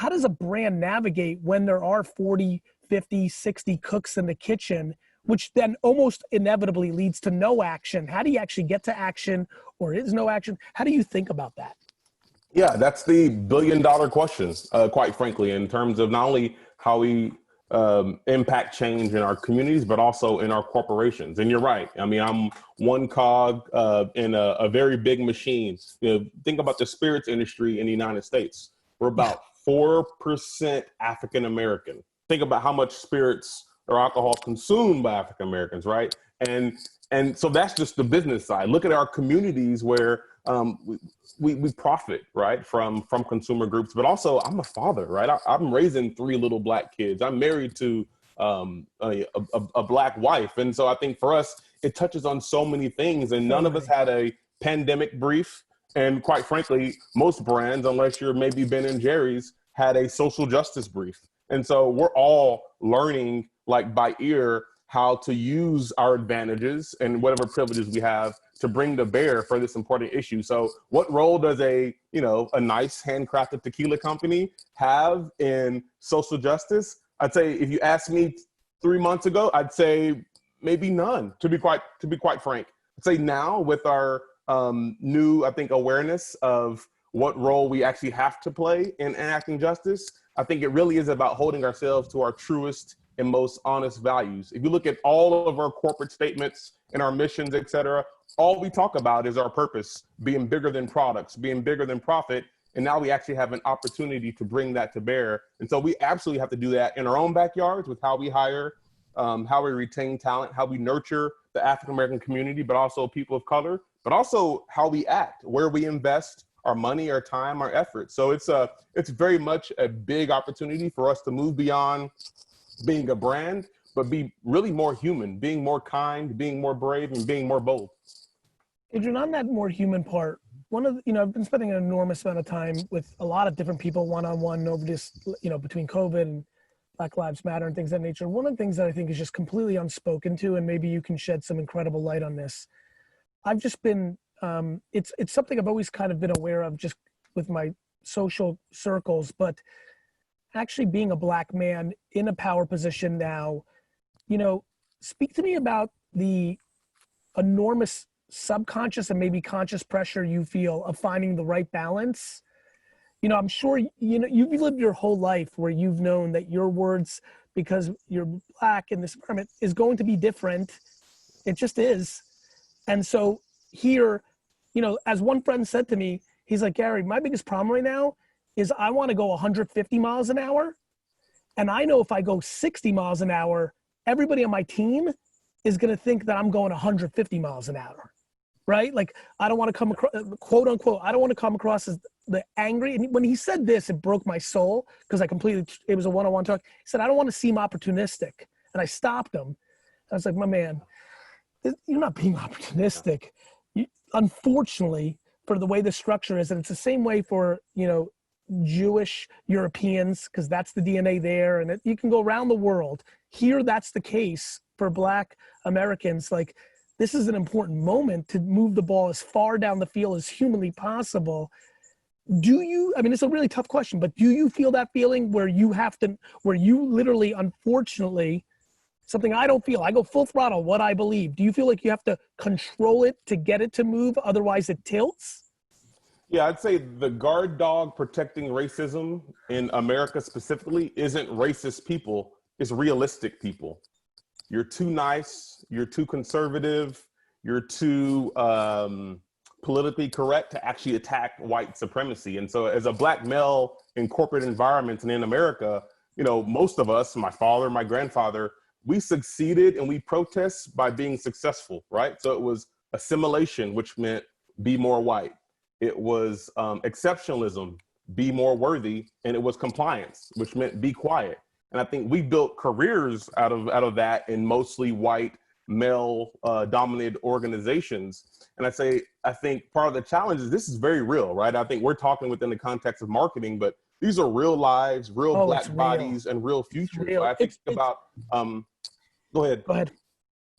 how does a brand navigate when there are 40, 50, 60 cooks in the kitchen, which then almost inevitably leads to no action? How do you actually get to action, or is no action? How do you think about that? Yeah, that's the billion-dollar question, quite frankly, in terms of not only how we impact change in our communities, but also in our corporations. And you're right. I mean, I'm one cog in a very big machine. You know, think about the spirits industry in the United States. We're about 4% African American. Think about how much spirits or alcohol is consumed by African Americans, right? And so that's just the business side. Look at our communities where we profit, right, from consumer groups, but also I'm a father, right? I'm raising 3 little Black kids. I'm married to a Black wife. And so I think for us, it touches on so many things, and none of us had a pandemic brief. And quite frankly, most brands, unless you're maybe Ben and Jerry's, had a social justice brief. And so we're all learning, like by ear, how to use our advantages and whatever privileges we have to bring to bear for this important issue. So what role does a nice handcrafted tequila company have in social justice? I'd say if you asked me 3 months ago, I'd say maybe none, to be quite frank. I'd say now with our new, I think, awareness of what role we actually have to play in enacting justice, I think it really is about holding ourselves to our truest and most honest values. If you look at all of our corporate statements and our missions, et cetera, all we talk about is our purpose, being bigger than products, being bigger than profit. And now we actually have an opportunity to bring that to bear. And so we absolutely have to do that in our own backyards with how we hire, how we retain talent, how we nurture the African-American community, but also people of color, but also how we act, where we invest our money, our time, our effort. So it's very much a big opportunity for us to move beyond being a brand, but be really more human, being more kind, being more brave, and being more bold. Adrian, on that more human part, I've been spending an enormous amount of time with a lot of different people one-on-one over this, between COVID and Black Lives Matter and things of that nature. One of the things that I think is just completely unspoken to, and maybe you can shed some incredible light on this. I've just been, it's something I've always kind of been aware of just with my social circles, but actually being a Black man in a power position now, speak to me about the enormous subconscious and maybe conscious pressure you feel of finding the right balance. I'm sure, you've lived your whole life where you've known that your words, because you're Black in this environment, is going to be different. It just is. And so here, as one friend said to me, he's like, Gary, my biggest problem right now is I want to go 150 miles an hour. And I know if I go 60 miles an hour, everybody on my team is going to think that I'm going 150 miles an hour, right? Like, I don't want to come across, quote unquote, I don't want to come across as the angry. And when he said this, it broke my soul because it was a one-on-one talk. He said, I don't want to seem opportunistic. And I stopped him. I was like, my man, you're not being opportunistic. Unfortunately, for the way the structure is, and it's the same way for, Jewish Europeans, because that's the DNA there, and you can go around the world. Here, that's the case for Black Americans. Like, this is an important moment to move the ball as far down the field as humanly possible. It's a really tough question, but do you feel that feeling where you literally, unfortunately, something I don't feel, I go full throttle, what I believe. Do you feel like you have to control it to get it to move, otherwise it tilts? Yeah, I'd say the guard dog protecting racism in America specifically isn't racist people, it's realistic people. You're too nice, you're too conservative, you're too politically correct to actually attack white supremacy. And so as a Black male in corporate environments and in America, most of us, my father, my grandfather, we succeeded and we protest by being successful, right? So it was assimilation, which meant be more white. It was exceptionalism, be more worthy, and it was compliance, which meant be quiet. And I think we built careers out of that in mostly white, male dominated organizations. And I think part of the challenge is this is very real, right? I think we're talking within the context of marketing, but these are real lives, real Black bodies, and real futures. So I think about, go ahead. Go ahead.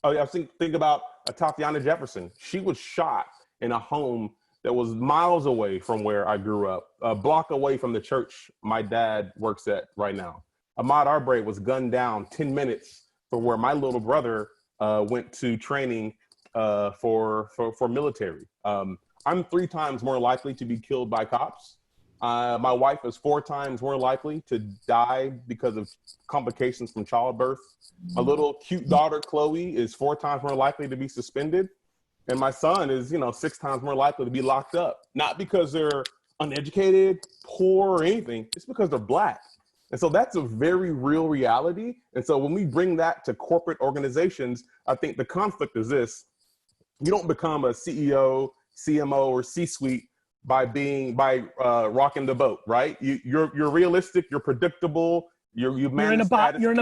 Oh, yeah, think about Tatiana Jefferson. She was shot in a home that was miles away from where I grew up, a block away from the church my dad works at right now. Ahmaud Arbery was gunned down 10 minutes from where my little brother went to training for military. I'm 3 times more likely to be killed by cops. My wife is 4 times more likely to die because of complications from childbirth. My little cute daughter, Chloe, is 4 times more likely to be suspended. And my son is, 6 times more likely to be locked up. Not because they're uneducated, poor, or anything. It's because they're Black. And so that's a very real reality. And so when we bring that to corporate organizations, I think the conflict is this. You don't become a CEO, CMO, or C-suite by rocking the boat, right? You're realistic, you're predictable, you're in a pocket, you're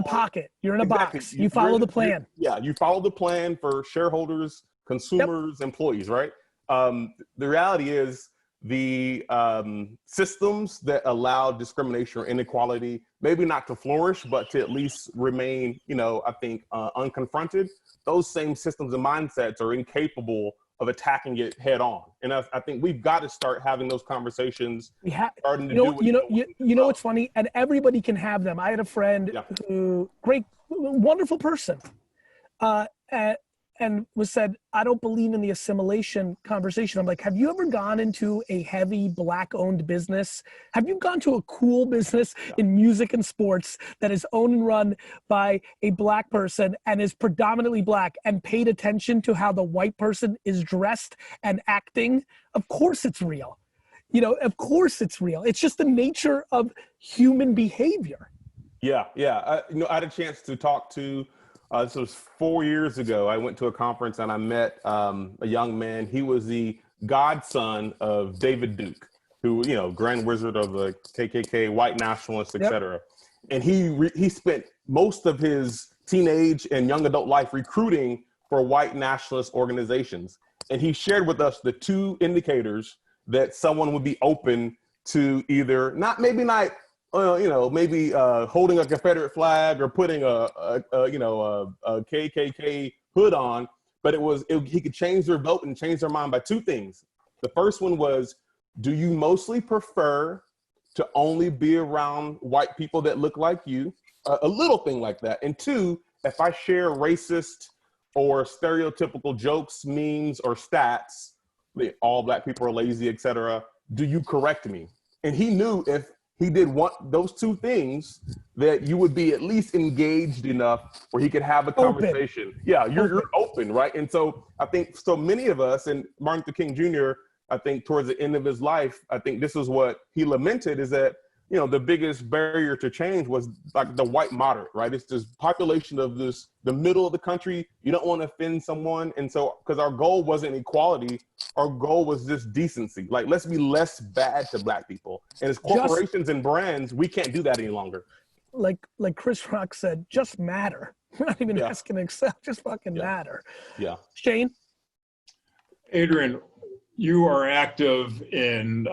in a box. You follow the plan. You follow the plan for shareholders, consumers, employees, right? The reality is the systems that allow discrimination or inequality, maybe not to flourish, but to at least remain, I think, unconfronted. Those same systems and mindsets are incapable of attacking it head on. And I think we've got to start having those conversations. What's funny? And everybody can have them. I had a friend who, wonderful person, and said, I don't believe in the assimilation conversation. I'm like, have you ever gone into a heavy Black owned business? Have you gone to a cool business in music and sports that is owned and run by a Black person and is predominantly Black and paid attention to how the white person is dressed and acting? Of course it's real. Of course it's real. It's just the nature of human behavior. Yeah. I had a chance to talk to this was 4 years ago. I went to a conference and I met a young man. He was the godson of David Duke, who, Grand Wizard of the KKK, white nationalist, et cetera. And he spent most of his teenage and young adult life recruiting for white nationalist organizations. And he shared with us the 2 indicators that someone would be open to either maybe holding a Confederate flag or putting a KKK hood on, but he could change their vote and change their mind by 2 things. The first one was, do you mostly prefer to only be around white people that look like you? A little thing like that. And 2, if I share racist or stereotypical jokes, memes, or stats, all Black people are lazy, etc., do you correct me? And he knew if he did those 2 things, that you would be at least engaged enough where he could have a conversation. Open. Yeah, you're open, right? And so I think so many of us, and Martin Luther King Jr., I think towards the end of his life, I think this is what he lamented, is that, the biggest barrier to change was like the white moderate, right? It's this population of the middle of the country. You don't want to offend someone. And so, because our goal wasn't equality, our goal was just decency. Like, let's be less bad to Black people. And as corporations and brands, we can't do that any longer. Like Chris Rock said, just matter. We're not even asking to accept, just fucking matter. Yeah. Shane? Adrian, you are active in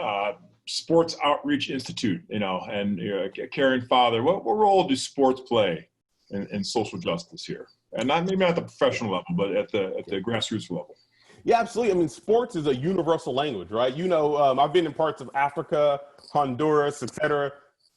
Sports Outreach Institute, and you're a caring father. What role do sports play in social justice here? And maybe not at the professional level, but at the grassroots level. Yeah, absolutely. I mean, sports is a universal language, right? I've been in parts of Africa, Honduras, et cetera.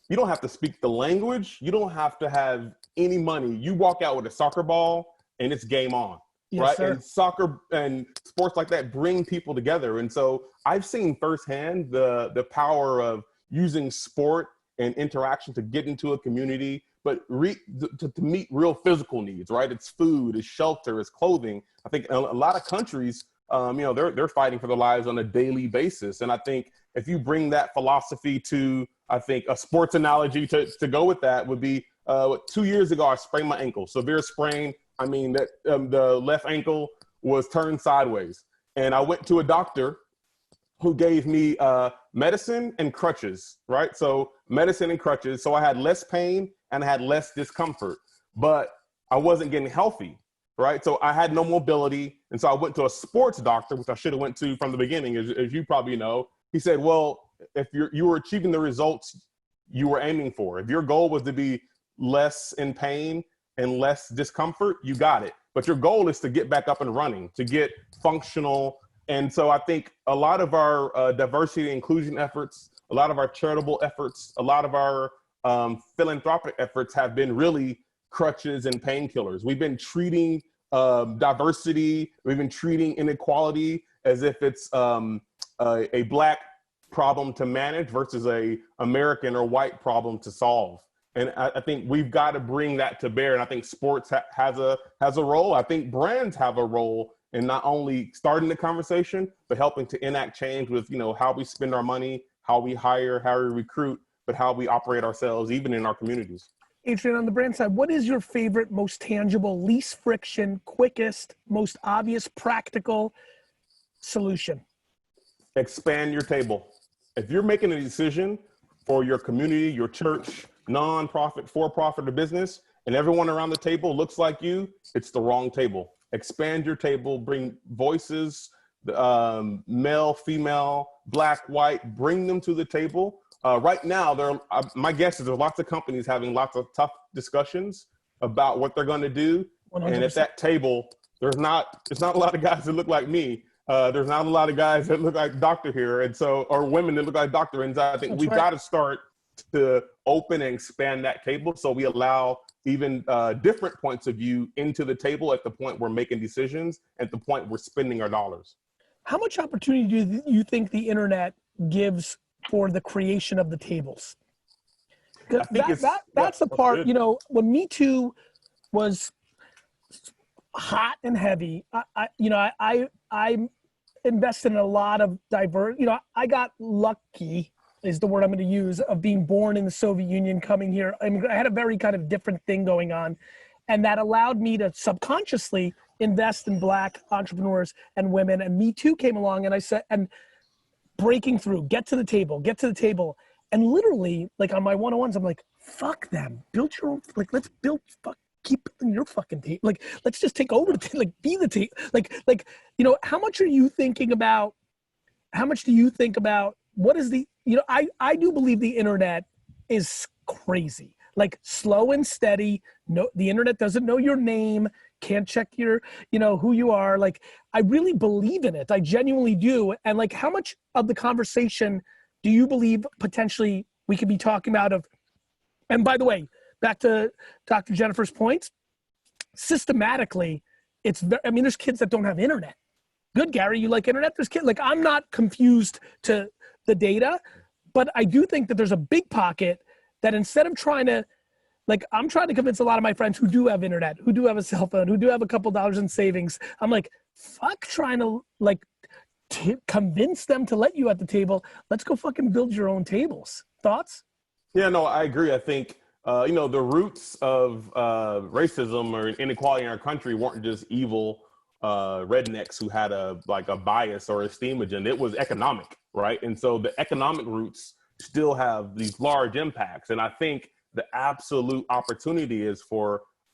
You don't have to speak the language. You don't have to have any money. You walk out with a soccer ball and it's game on. Yes, right. Sir. And soccer and sports like that bring people together. And so I've seen firsthand the power of using sport and interaction to get into a community, but to meet real physical needs, right? It's food, it's shelter, it's clothing. I think a lot of countries, they're fighting for their lives on a daily basis. And I think if you bring that philosophy to, I think a sports analogy to go with that would be 2 years ago, I sprained my ankle, severe sprain. I mean, that the left ankle was turned sideways. And I went to a doctor who gave me medicine and crutches, right? So medicine and crutches. So I had less pain and I had less discomfort, but I wasn't getting healthy, right? So I had no mobility. And so I went to a sports doctor, which I should have went to from the beginning, as you probably know. He said, well, if you were achieving the results you were aiming for, if your goal was to be less in pain and less discomfort, you got it. But your goal is to get back up and running, to get functional And so I think a lot of our diversity and inclusion efforts, a lot of our charitable efforts, a lot of our philanthropic efforts have been really crutches and painkillers. We've been treating diversity, we've been treating inequality as if it's a Black problem to manage versus a American or white problem to solve. And I think we've got to bring that to bear. And I think sports has a role. I think brands have a role in not only starting the conversation, but helping to enact change with, you know, how we spend our money, how we hire, how we recruit, but how we operate ourselves, even in our communities. Adrian, on the brand side, what is your favorite, most tangible, least friction, quickest, most obvious, practical solution? Expand your table. If you're making a decision for your community, your church, nonprofit, for-profit, or business, and everyone around the table looks like you, it's the wrong table. Expand your table, bring voices, male, female, Black, white, bring them to the table. Right now, my guess is there's lots of companies having lots of tough discussions about what they're going to do. 100%. And at that table, there's not a lot of guys that look like me. There's not a lot of guys that look like Doctor here, and so, or women that look like Doctor. And I think we've got to start to open and expand that table so we allow even different points of view into the table at the point we're making decisions, at the point we're spending our dollars. How much opportunity do you think the internet gives for the creation of the tables? That's the part, you know, when Me Too was hot and heavy, I invested in a lot of I got lucky, is the word I'm going to use, of being born in the Soviet Union, coming here. I mean, I had a very kind of different thing going on, and that allowed me to subconsciously invest in Black entrepreneurs and women. And Me Too came along, and I said, and breaking through, get to the table. And literally, like on my one-on-ones, I'm like, fuck them, build your own, like, let's build, keep in your fucking table. Like, let's just take over the table, like, be the table. Like, you know, how much do you think about, what is the, you know, I do believe the internet is crazy, like slow and steady. No, the internet doesn't know your name, can't check your, you know, who you are. Like, I really believe in it. I genuinely do. And like, how much of the conversation do you believe potentially we could be talking about of, and by the way, back to Dr. Jennifer's points, systematically, there's kids that don't have internet. Good, Gary, you like internet? There's kids, like, I'm not confused to the data, but I do think that there's a big pocket that instead of trying to, like, I'm trying to convince a lot of my friends who do have internet, who do have a cell phone, who do have a couple dollars in savings. I'm like, fuck trying to, like, convince them to let you at the table. Let's go fucking build your own tables. Thoughts? Yeah, no, I agree. I think, you know, the roots of racism or inequality in our country weren't just evil rednecks who had a bias or a steam agenda. It was economic, right? And so the economic roots still have these large impacts. And I think the absolute opportunity is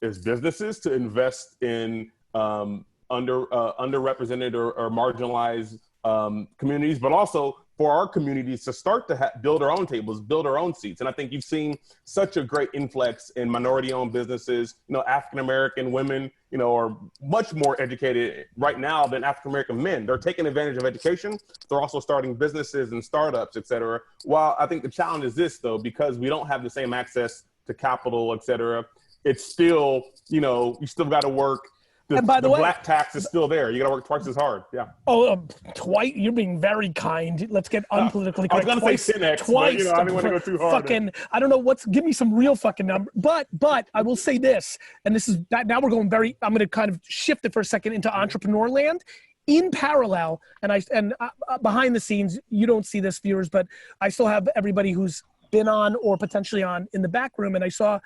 businesses to invest in underrepresented or marginalized communities, but also for our communities to start to build our own tables, build our own seats. And I think you've seen such a great influx in minority-owned businesses. You know, African-American women, you know, are much more educated right now than African-American men. They're taking advantage of education. They're also starting businesses and startups, et cetera. While I think the challenge is this, though, because we don't have the same access to capital, et cetera, it's still, you know, you still got to work. And by the way, black tax is still there. You got to work twice as hard. Yeah. Oh, twice. You're being very kind. Let's get unpolitically correct. I was going to say 10X, but, you know, I didn't want to go too hard. I don't know give me some real fucking number. But I will say this, and this is that now we're going I'm going to kind of shift it for a second into entrepreneur land. In parallel, and behind the scenes, you don't see this, viewers, but I still have everybody who's been on or potentially on in the back room, and I saw,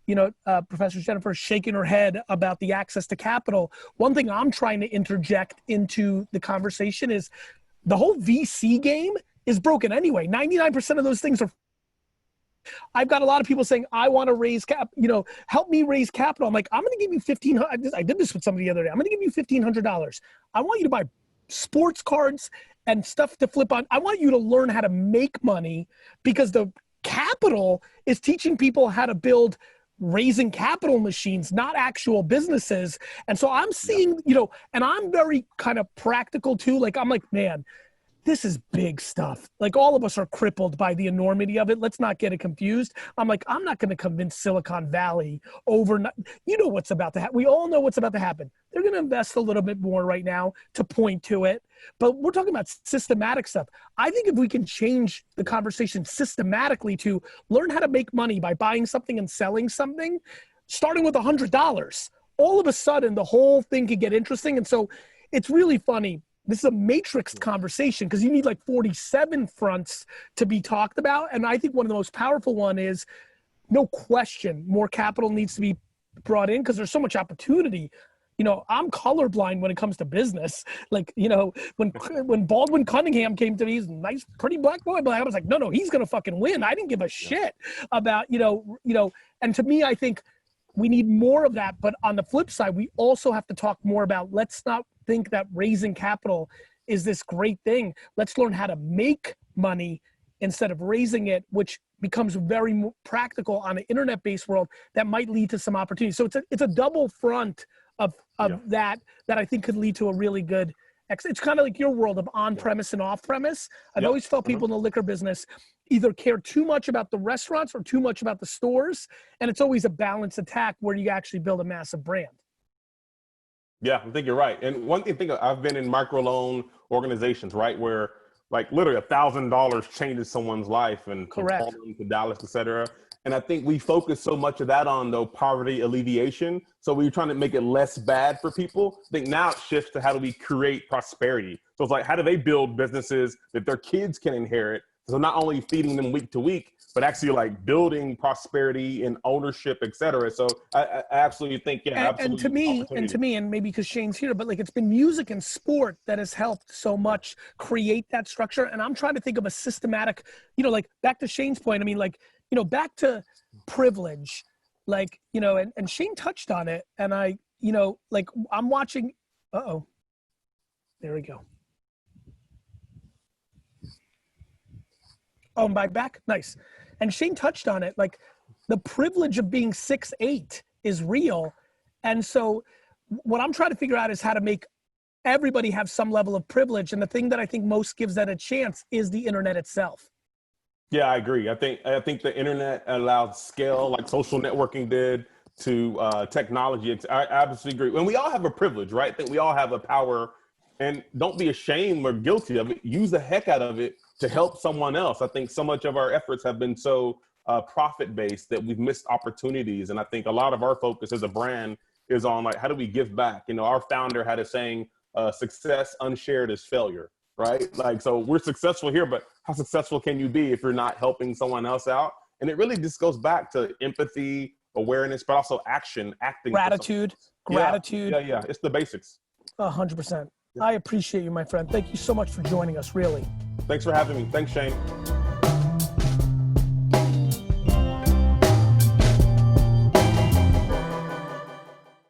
you know, Professor Jennifer shaking her head about the access to capital. One thing I'm trying to interject into the conversation is the whole VC game is broken anyway. 99% of those things are. I've got a lot of people saying, I want to raise help me raise capital. I'm like, I'm going to give you $1,500. I did this with somebody the other day. I'm going to give you $1,500. I want you to buy sports cards and stuff to flip on. I want you to learn how to make money, because the capital is teaching people how to build raising capital machines, not actual businesses. And so I'm seeing, you know, and I'm very kind of practical too. Like, I'm like, man, this is big stuff. Like, all of us are crippled by the enormity of it. Let's not get it confused. I'm like, I'm not going to convince Silicon Valley overnight. You know what's about to happen. We all know what's about to happen. They're going to invest a little bit more right now to point to it. But we're talking about systematic stuff. I think if we can change the conversation systematically to learn how to make money by buying something and selling something, starting with $100, all of a sudden the whole thing could get interesting. And so it's really funny. This is a matrix conversation because you need like 47 fronts to be talked about. And I think one of the most powerful one is, no question, more capital needs to be brought in because there's so much opportunity. You know, I'm colorblind when it comes to business. Like, you know, when Baldwin Cunningham came to me, he's a nice, pretty black boy, but I was like, no, he's going to fucking win. I didn't give a shit about, you know, and to me, I think we need more of that. But on the flip side, we also have to talk more about, let's not think that raising capital is this great thing. Let's learn how to make money instead of raising it, which becomes very practical on an internet-based world that might lead to some opportunities. So it's a double front of that I think could lead to a really good. It's kind of like your world of on-premise and off-premise. I've always felt people in the liquor business either care too much about the restaurants or too much about the stores. And it's always a balanced attack where you actually build a massive brand. Yeah, I think you're right. And one thing, I've been in microloan organizations, right, where like literally $1,000 changes someone's life, and correct, from Harlem to Dallas, et cetera. And I think we focus so much of that on though poverty alleviation. So we're trying to make it less bad for people. I think now it shifts to how do we create prosperity. So it's like, how do they build businesses that their kids can inherit? So not only feeding them week to week, but actually like building prosperity and ownership, et cetera. So I absolutely think, absolutely. And to me, and maybe because Shane's here, but like, it's been music and sport that has helped so much create that structure. And I'm trying to think of a systematic, you know, like back to Shane's point. I mean, like, you know, back to privilege, like, you know, and Shane touched on it. And I, you know, like I'm watching, there we go. Oh, my back? Nice. And Shane touched on it. Like, the privilege of being 6'8" is real. And so what I'm trying to figure out is how to make everybody have some level of privilege. And the thing that I think most gives that a chance is the internet itself. Yeah, I agree. I think the internet allowed scale, like social networking did, to technology. I absolutely agree. And we all have a privilege, right? I think we all have a power, and don't be ashamed or guilty of it. Use the heck out of it to help someone else. I think so much of our efforts have been so profit-based that we've missed opportunities. And I think a lot of our focus as a brand is on like, how do we give back? You know, our founder had a saying, success unshared is failure, right? Like, so we're successful here, but how successful can you be if you're not helping someone else out? And it really just goes back to empathy, awareness, but also acting. Gratitude. Yeah. It's the basics. 100%. I appreciate you, my friend. Thank you so much for joining us, really. Thanks for having me. Thanks, Shane.